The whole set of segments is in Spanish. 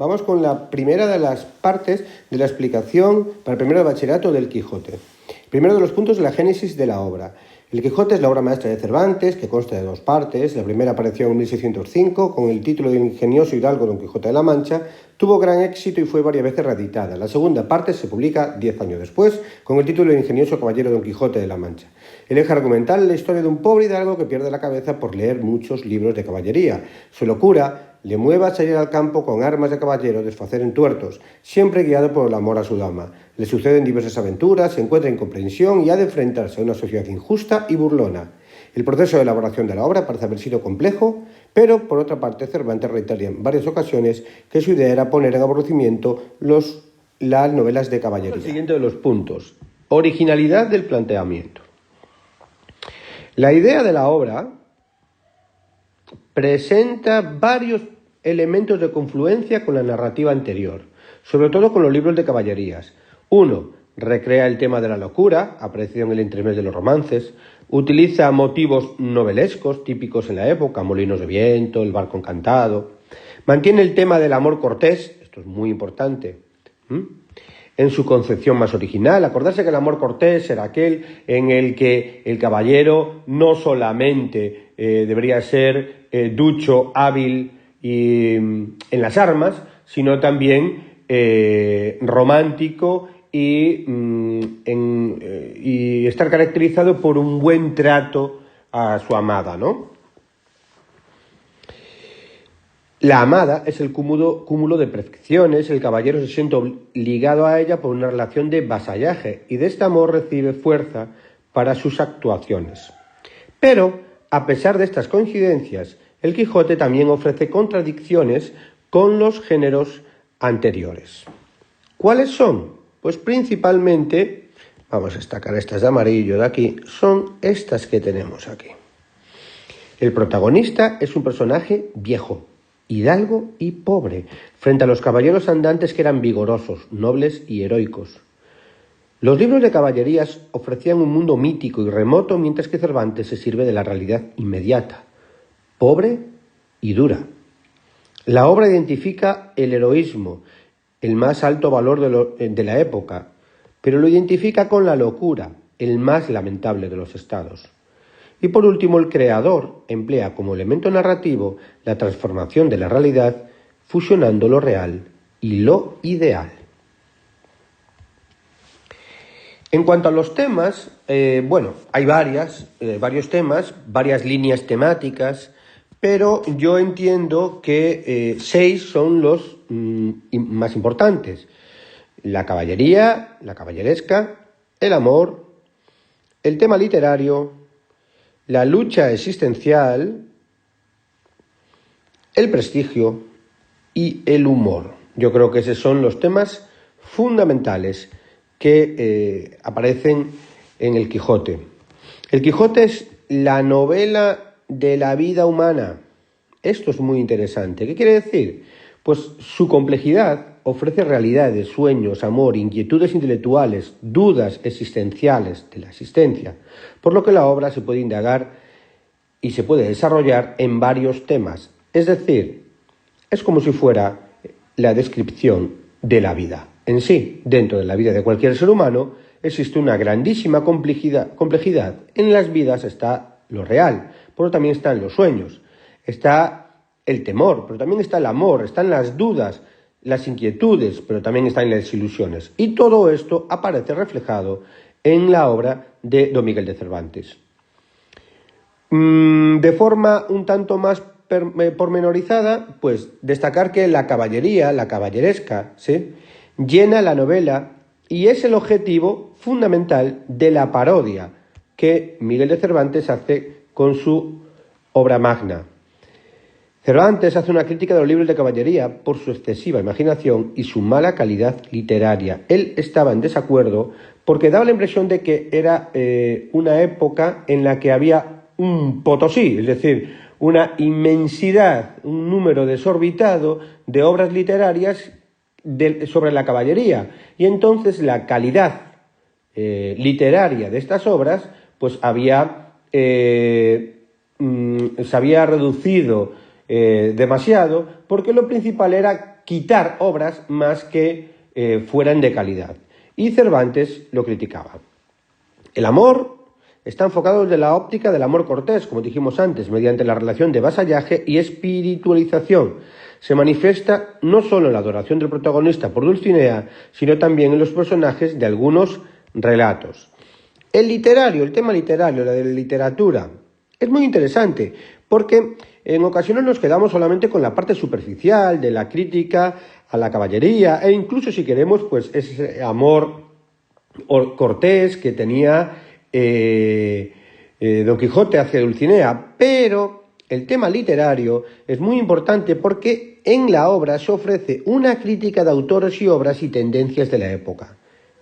Vamos con la primera de las partes de la explicación para el primero de bachillerato del Quijote. Primero de los puntos de la génesis de la obra. El Quijote es la obra maestra de Cervantes, que consta de dos partes. La primera apareció en 1605 con el título de ingenioso hidalgo Don Quijote de la Mancha. Tuvo gran éxito y fue varias veces reeditada. La segunda parte se publica 10 años después con el título de ingenioso caballero Don Quijote de la Mancha. El eje argumental es la historia de un pobre hidalgo que pierde la cabeza por leer muchos libros de caballería. Su locura le mueve a salir al campo con armas de caballero, desfacer en tuertos, siempre guiado por el amor a su dama. Le suceden diversas aventuras, se encuentra incomprensión y ha de enfrentarse a una sociedad injusta y burlona. El proceso de elaboración de la obra parece haber sido complejo, pero por otra parte Cervantes reitera en varias ocasiones que su idea era poner en aborrecimiento las novelas de caballería. El siguiente de los puntos: originalidad del planteamiento. La idea de la obra presenta varios elementos de confluencia con la narrativa anterior, sobre todo con los libros de caballerías. 1. Recrea el tema de la locura, aparecido en el entremés de los romances. Utiliza motivos novelescos típicos en la época, molinos de viento, el barco encantado. Mantiene el tema del amor cortés, esto es muy importante, en su concepción más original. Acordarse que el amor cortés era aquel en el que el caballero no solamente debería ser ducho, hábil y, en las armas, sino también romántico y estar caracterizado por un buen trato a su amada, ¿no? La amada es el cúmulo de perfecciones. El caballero se siente ligado a ella por una relación de vasallaje y de este amor recibe fuerza para sus actuaciones. Pero, a pesar de estas coincidencias, el Quijote también ofrece contradicciones con los géneros anteriores. ¿Cuáles son? Pues principalmente, vamos a destacar estas de amarillo de aquí, son estas que tenemos aquí. El protagonista es un personaje viejo, hidalgo y pobre, frente a los caballeros andantes que eran vigorosos, nobles y heroicos. Los libros de caballerías ofrecían un mundo mítico y remoto, mientras que Cervantes se sirve de la realidad inmediata, pobre y dura. La obra identifica el heroísmo, el más alto valor de la época, pero lo identifica con la locura, el más lamentable de los estados. Y por último, el creador emplea como elemento narrativo la transformación de la realidad, fusionando lo real y lo ideal. En cuanto a los temas, hay varios temas, varias líneas temáticas, pero yo entiendo que 6 son los más importantes: la caballería, la caballeresca, el amor, el tema literario, la lucha existencial, el prestigio y el humor. Yo creo que esos son los temas fundamentales que aparecen en el Quijote. El Quijote es la novela de la vida humana. Esto es muy interesante. ¿Qué quiere decir? Pues su complejidad ofrece realidades, sueños, amor, inquietudes intelectuales, dudas existenciales de la existencia, por lo que la obra se puede indagar y se puede desarrollar en varios temas. Es decir, es como si fuera la descripción de la vida en sí. Dentro de la vida de cualquier ser humano existe una grandísima complejidad. En las vidas está lo real, pero también están los sueños, está el temor, pero también está el amor, están las dudas, las inquietudes, pero también están las ilusiones. Y todo esto aparece reflejado en la obra de Don Miguel de Cervantes. De forma un tanto más pormenorizada, pues destacar que la caballería, la caballeresca, ¿sí?, llena la novela y es el objetivo fundamental de la parodia que Miguel de Cervantes hace con su obra magna. Cervantes hace una crítica de los libros de caballería por su excesiva imaginación y su mala calidad literaria. Él estaba en desacuerdo porque daba la impresión de que era una época en la que había un Potosí, es decir, una inmensidad, un número desorbitado de obras literarias sobre la caballería. Y entonces la calidad literaria de estas obras pues se había reducido demasiado, porque lo principal era quitar obras más que fueran de calidad. Y Cervantes lo criticaba. El amor está enfocado desde la óptica del amor cortés, como dijimos antes, mediante la relación de vasallaje y espiritualización. Se manifiesta no solo en la adoración del protagonista por Dulcinea, sino también en los personajes de algunos relatos. El tema literario, la de la literatura, es muy interesante, porque en ocasiones nos quedamos solamente con la parte superficial de la crítica a la caballería, e incluso si queremos, pues ese amor cortés que tenía Don Quijote hacia Dulcinea. Pero el tema literario es muy importante porque en la obra se ofrece una crítica de autores y obras y tendencias de la época.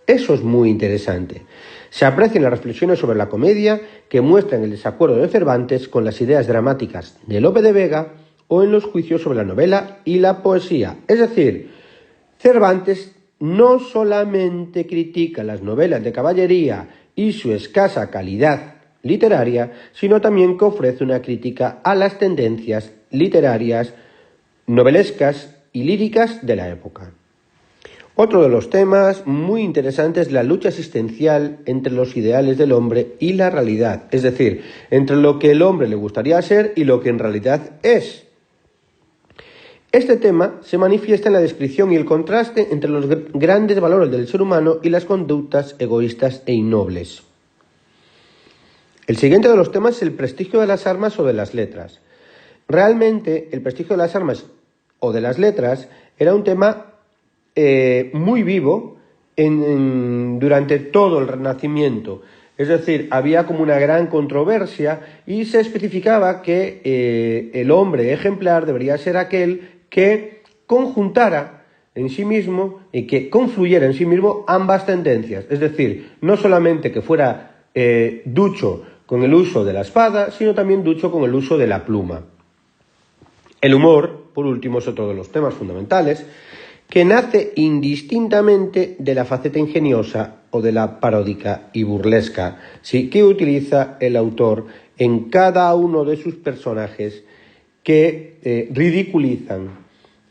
Eso es muy interesante. Se aprecian las reflexiones sobre la comedia que muestran el desacuerdo de Cervantes con las ideas dramáticas de Lope de Vega o en los juicios sobre la novela y la poesía. Es decir, Cervantes no solamente critica las novelas de caballería y su escasa calidad literaria, sino también que ofrece una crítica a las tendencias literarias, novelescas y líricas de la época. Otro de los temas muy interesantes es la lucha existencial entre los ideales del hombre y la realidad, es decir, entre lo que el hombre le gustaría ser y lo que en realidad es. Este tema se manifiesta en la descripción y el contraste entre los grandes valores del ser humano y las conductas egoístas e innobles. El siguiente de los temas es el prestigio de las armas o de las letras. Realmente, el prestigio de las armas o de las letras era un tema muy vivo durante todo el Renacimiento. Es decir, había como una gran controversia y se especificaba que el hombre ejemplar debería ser aquel que conjuntara en sí mismo y que confluyera en sí mismo ambas tendencias. Es decir, no solamente que fuera ducho con el uso de la espada, sino también ducho con el uso de la pluma. El humor, por último, es otro de los temas fundamentales, que nace indistintamente de la faceta ingeniosa o de la paródica y burlesca, sí, que utiliza el autor en cada uno de sus personajes que ridiculizan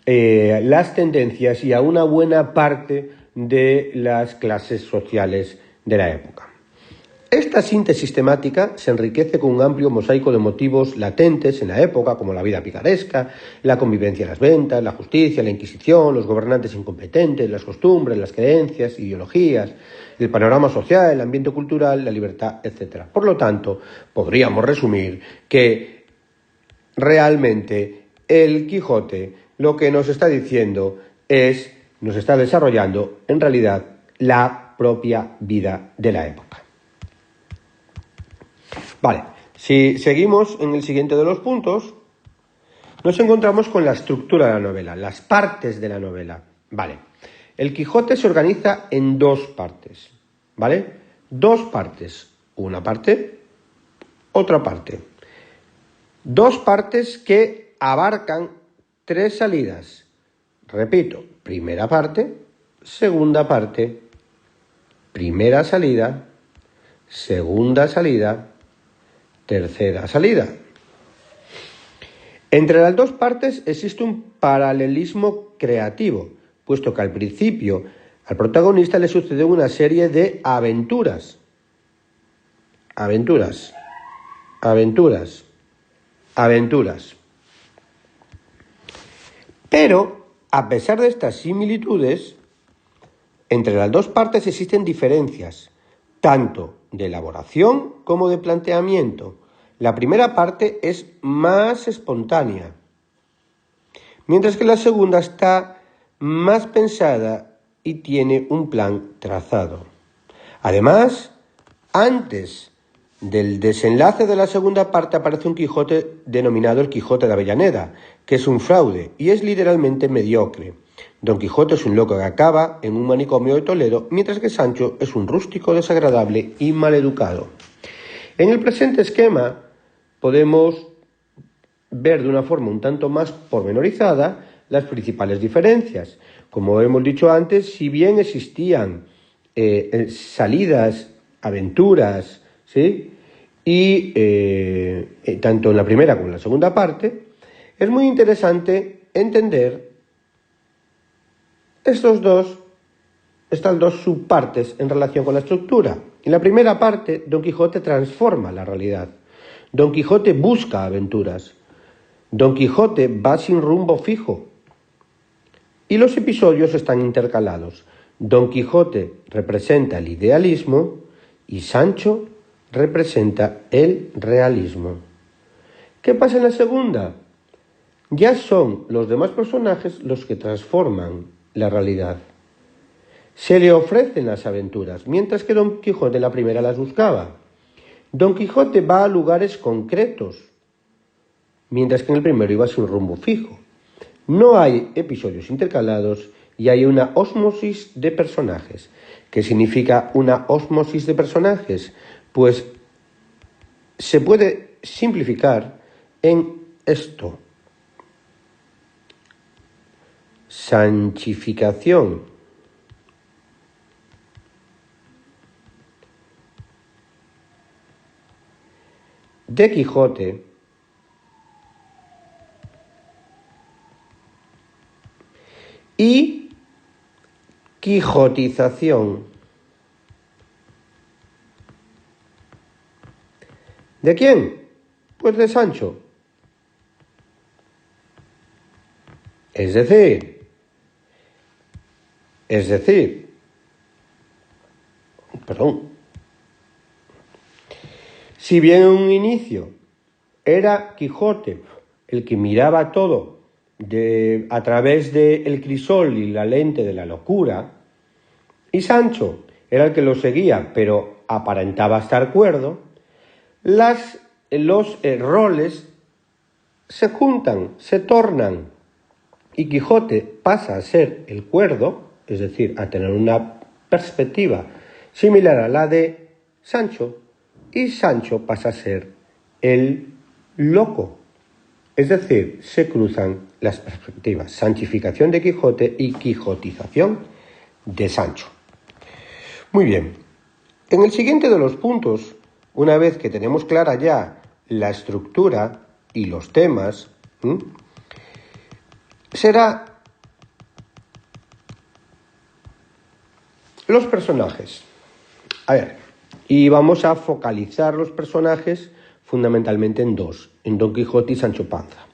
las tendencias y a una buena parte de las clases sociales de la época. Esta síntesis temática se enriquece con un amplio mosaico de motivos latentes en la época, como la vida picaresca, la convivencia en las ventas, la justicia, la Inquisición, los gobernantes incompetentes, las costumbres, las creencias, ideologías, el panorama social, el ambiente cultural, la libertad, etc. Por lo tanto, podríamos resumir que realmente el Quijote lo que nos está diciendo nos está desarrollando en realidad la propia vida de la época. Vale, si seguimos en el siguiente de los puntos, nos encontramos con la estructura de la novela, las partes de la novela. Vale, el Quijote se organiza en dos partes, ¿vale? Dos partes, una parte, otra parte. Dos partes que abarcan tres salidas. Repito, primera parte, segunda parte, primera salida, segunda salida, tercera salida. Entre las dos partes existe un paralelismo creativo, puesto que al principio al protagonista le sucede una serie de aventuras. Aventuras. Pero, a pesar de estas similitudes, entre las dos partes existen diferencias, tanto de elaboración como de planteamiento. La primera parte es más espontánea, mientras que la segunda está más pensada y tiene un plan trazado. Además, antes del desenlace de la segunda parte aparece un Quijote denominado el Quijote de Avellaneda, que es un fraude y es literalmente mediocre. Don Quijote es un loco que acaba en un manicomio de Toledo, mientras que Sancho es un rústico desagradable y maleducado. En el presente esquema podemos ver de una forma un tanto más pormenorizada las principales diferencias. Como hemos dicho antes, si bien existían salidas, aventuras, ¿sí? Y tanto en la primera como en la segunda parte, es muy interesante entender Estas dos subpartes en relación con la estructura. En la primera parte, Don Quijote transforma la realidad. Don Quijote busca aventuras. Don Quijote va sin rumbo fijo. Y los episodios están intercalados. Don Quijote representa el idealismo y Sancho representa el realismo. ¿Qué pasa en la segunda? Ya son los demás personajes los que transforman la realidad. Se le ofrecen las aventuras, mientras que Don Quijote en la primera las buscaba. Don Quijote va a lugares concretos, mientras que en el primero iba sin rumbo fijo. No hay episodios intercalados y hay una ósmosis de personajes. ¿Qué significa una ósmosis de personajes? Pues se puede simplificar en esto. Sanchificación de Quijote y quijotización ¿de quién? Pues de Sancho. Es decir, si bien en un inicio era Quijote el que miraba todo a través del crisol y la lente de la locura, y Sancho era el que lo seguía, pero aparentaba estar cuerdo, los roles se juntan, se tornan, y Quijote pasa a ser el cuerdo, es decir, a tener una perspectiva similar a la de Sancho, y Sancho pasa a ser el loco. Es decir, se cruzan las perspectivas, sanchificación de Quijote y quijotización de Sancho. Muy bien, en el siguiente de los puntos, una vez que tenemos clara ya la estructura y los temas, será los personajes. A ver, y vamos a focalizar los personajes fundamentalmente en dos, en Don Quijote y Sancho Panza.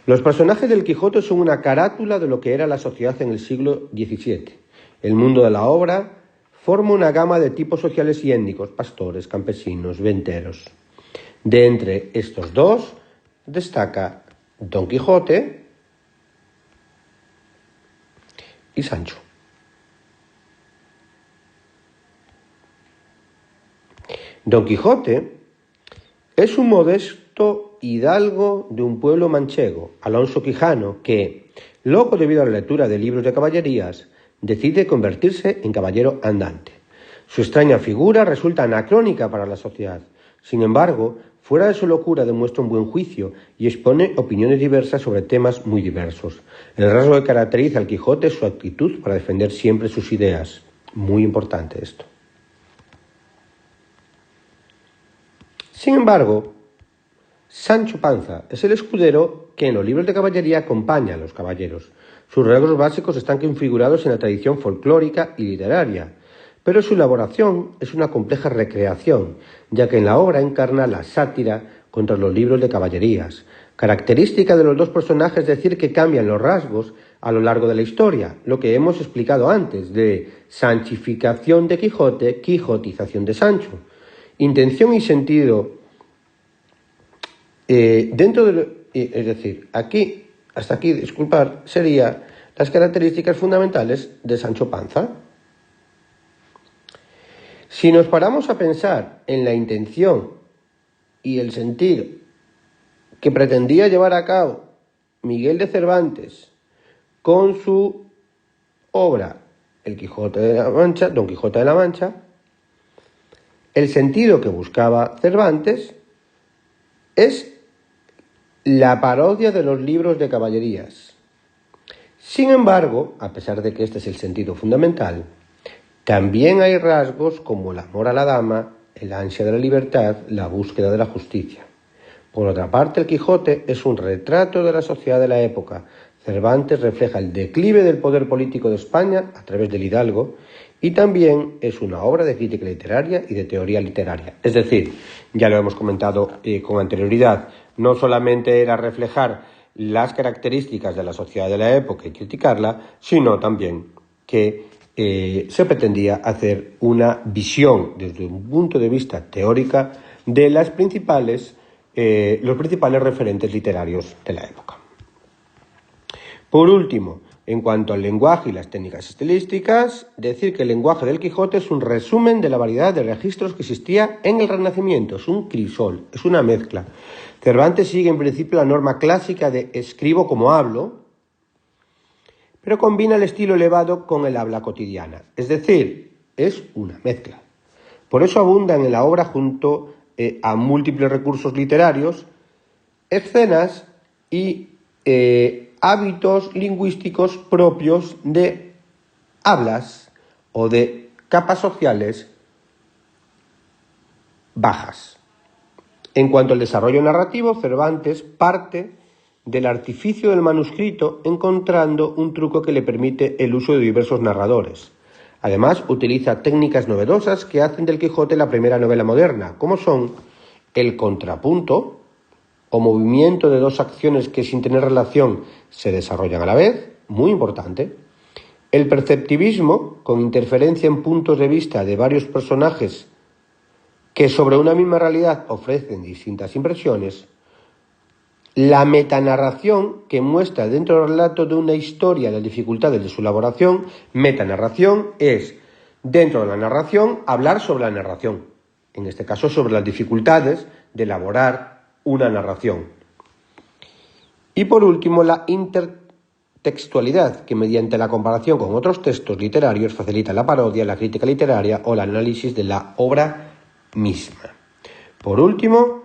Los personajes del Quijote son una carátula de lo que era la sociedad en el siglo XVII. El mundo de la obra forma una gama de tipos sociales y étnicos, pastores, campesinos, venteros. De entre estos dos destaca Don Quijote y Sancho. Don Quijote es un modesto hidalgo de un pueblo manchego, Alonso Quijano, que, loco debido a la lectura de libros de caballerías, decide convertirse en caballero andante. Su extraña figura resulta anacrónica para la sociedad. Sin embargo, fuera de su locura demuestra un buen juicio y expone opiniones diversas sobre temas muy diversos. El rasgo que caracteriza al Quijote es su actitud para defender siempre sus ideas. Muy importante esto. Sin embargo, Sancho Panza es el escudero que en los libros de caballería acompaña a los caballeros. Sus rasgos básicos están configurados en la tradición folclórica y literaria, pero su elaboración es una compleja recreación, ya que en la obra encarna la sátira contra los libros de caballerías. Característica de los dos personajes es decir que cambian los rasgos a lo largo de la historia, lo que hemos explicado antes de sanchificación de Quijote, quijotización de Sancho. Intención y sentido es decir, hasta aquí, disculpar, serían las características fundamentales de Sancho Panza. Si nos paramos a pensar en la intención y el sentir que pretendía llevar a cabo Miguel de Cervantes con su obra El Quijote de la Mancha, Don Quijote de la Mancha, el sentido que buscaba Cervantes es la parodia de los libros de caballerías. Sin embargo, a pesar de que este es el sentido fundamental, también hay rasgos como el amor a la dama, el ansia de la libertad, la búsqueda de la justicia. Por otra parte, el Quijote es un retrato de la sociedad de la época, Cervantes refleja el declive del poder político de España a través del Hidalgo y también es una obra de crítica literaria y de teoría literaria. Es decir, ya lo hemos comentado con anterioridad, no solamente era reflejar las características de la sociedad de la época y criticarla, sino también que se pretendía hacer una visión desde un punto de vista teórica de los principales referentes literarios de la época. Por último, en cuanto al lenguaje y las técnicas estilísticas, decir que el lenguaje del Quijote es un resumen de la variedad de registros que existía en el Renacimiento, es un crisol, es una mezcla. Cervantes sigue en principio la norma clásica de escribo como hablo, pero combina el estilo elevado con el habla cotidiana, es decir, es una mezcla. Por eso abundan en la obra, junto a múltiples recursos literarios, escenas y hábitos lingüísticos propios de hablas o de capas sociales bajas. En cuanto al desarrollo narrativo, Cervantes parte del artificio del manuscrito, encontrando un truco que le permite el uso de diversos narradores. Además, utiliza técnicas novedosas que hacen del Quijote la primera novela moderna, como son el contrapunto, o movimiento de dos acciones que sin tener relación se desarrollan a la vez, muy importante. El perceptivismo, con interferencia en puntos de vista de varios personajes que sobre una misma realidad ofrecen distintas impresiones. La metanarración, que muestra dentro del relato de una historia las dificultades de su elaboración. Metanarración es, dentro de la narración, hablar sobre la narración. En este caso, sobre las dificultades de elaborar una narración. Y por último, la intertextualidad, que mediante la comparación con otros textos literarios facilita la parodia, la crítica literaria o el análisis de la obra misma. Por último,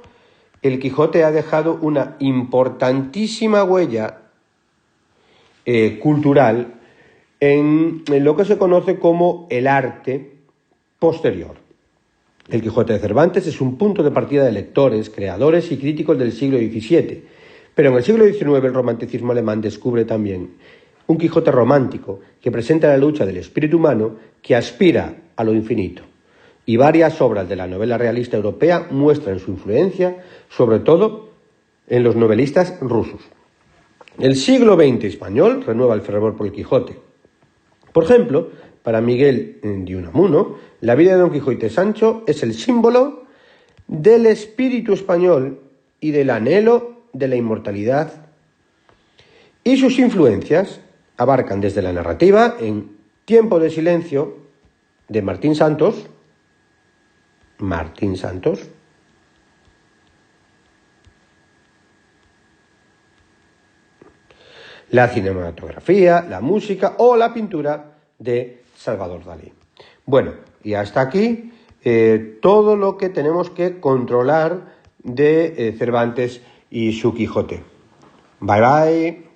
el Quijote ha dejado una importantísima huella cultural en lo que se conoce como el arte posterior. El Quijote de Cervantes es un punto de partida de lectores, creadores y críticos del siglo XVII, pero en el siglo XIX el romanticismo alemán descubre también un Quijote romántico que presenta la lucha del espíritu humano que aspira a lo infinito. Y varias obras de la novela realista europea muestran su influencia, sobre todo en los novelistas rusos. El siglo XX español renueva el fervor por el Quijote. Por ejemplo, para Miguel de Unamuno, la vida de Don Quijote Sancho es el símbolo del espíritu español y del anhelo de la inmortalidad, y sus influencias abarcan desde la narrativa en Tiempo de silencio de Martín Santos, la cinematografía, la música o la pintura de Salvador Dalí. Bueno, y hasta aquí todo lo que tenemos que controlar de Cervantes y su Quijote. Bye bye.